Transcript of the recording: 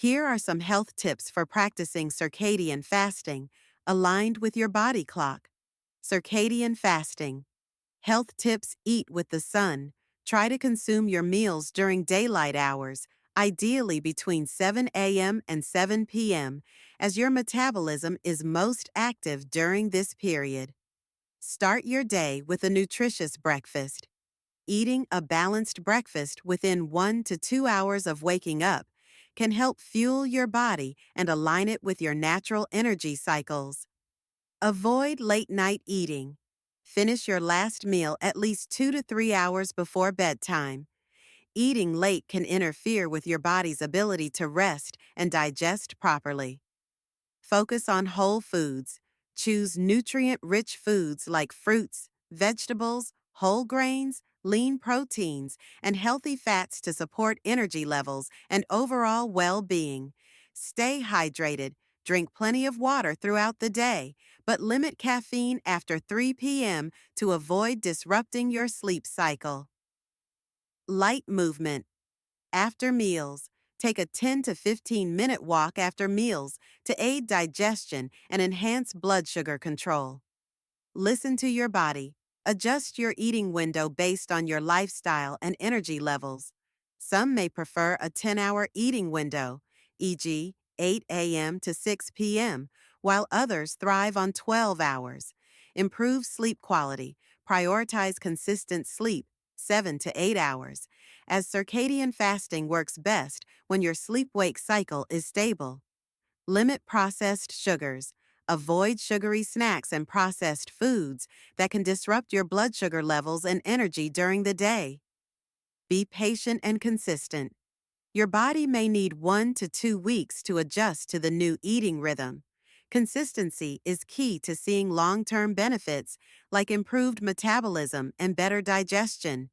Here are some health tips for practicing circadian fasting, aligned with your body clock. Circadian fasting. Health tips: eat with the sun. Try to consume your meals during daylight hours, ideally between 7 a.m. and 7 p.m., as your metabolism is most active during this period. Start your day with a nutritious breakfast. Eating a balanced breakfast within 1 to 2 hours of waking up can help fuel your body and align it with your natural energy cycles. Avoid late night eating. Finish your last meal at least 2 to 3 hours before bedtime. Eating late can interfere with your body's ability to rest and digest properly. Focus on whole foods. Choose nutrient-rich foods like fruits, vegetables, whole grains, lean proteins, and healthy fats to support energy levels and overall well-being. Stay hydrated. Drink plenty of water throughout the day, but limit caffeine after 3 p.m. to avoid disrupting your sleep cycle. Light movement. After meals, take a 10 to 15-minute walk after meals to aid digestion and enhance blood sugar control. Listen to your body. Adjust your eating window based on your lifestyle and energy levels. Some may prefer a 10-hour eating window, e.g., 8 a.m. to 6 p.m., while others thrive on 12 hours. Improve sleep quality. Prioritize consistent sleep, 7 to 8 hours, as circadian fasting works best when your sleep-wake cycle is stable. Limit processed sugars. Avoid sugary snacks and processed foods that can disrupt your blood sugar levels and energy during the day. Be patient and consistent. Your body may need 1 to 2 weeks to adjust to the new eating rhythm. Consistency is key to seeing long-term benefits like improved metabolism and better digestion.